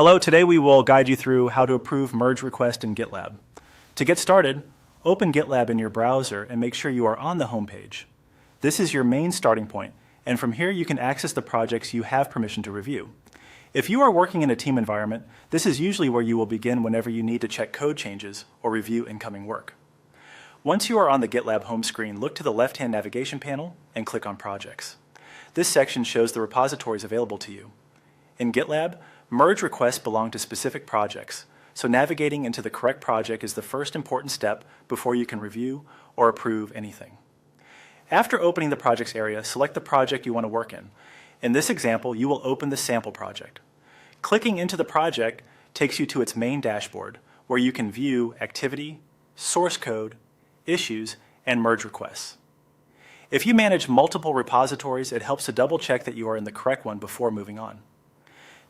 Hello, today we will guide you through how to approve merge request in GitLab. To get started, open GitLab in your browser and make sure you are on the home page. This is your main starting point, and from here you can access the projects you have permission to review. If you are working in a team environment, this is usually where you will begin whenever you need to check code changes or review incoming work. Once you are on the GitLab home screen, look to the left-hand navigation panel and click on Projects. This section shows the repositories available to you. In GitLab, merge requests belong to specific projects, so navigating into the correct project is the first important step before you can review or approve anything. After opening the projects area, select the project you want to work in. In this example, you will open the sample project. Clicking into the project takes you to its main dashboard, where you can view activity, source code, issues, and merge requests. If you manage multiple repositories, it helps to double check that you are in the correct one before moving on.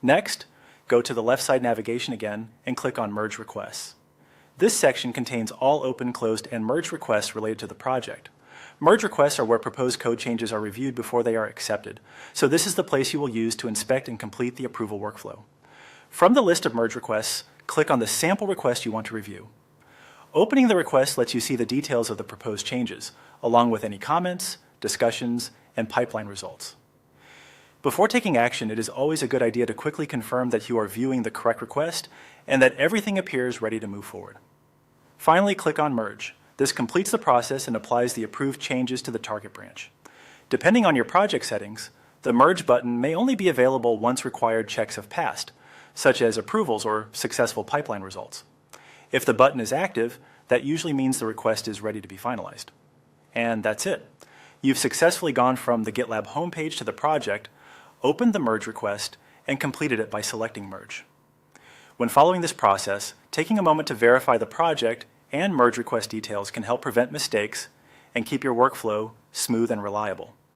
Next, go to the left side navigation again and click on Merge Requests. This section contains all open, closed, and merge requests related to the project. Merge requests are where proposed code changes are reviewed before they are accepted, so this is the place you will use to inspect and complete the approval workflow. From the list of merge requests, click on the sample request you want to review. Opening the request lets you see the details of the proposed changes, along with any comments, discussions, and pipeline results. Before taking action, it is always a good idea to quickly confirm that you are viewing the correct request and that everything appears ready to move forward. Finally, click on Merge. This completes the process and applies the approved changes to the target branch. Depending on your project settings, the Merge button may only be available once required checks have passed, such as approvals or successful pipeline results. If the button is active, that usually means the request is ready to be finalized. And that's it. You've successfully gone from the GitLab homepage to the project, opened the merge request, and completed it by selecting Merge. When following this process, taking a moment to verify the project and merge request details can help prevent mistakes and keep your workflow smooth and reliable.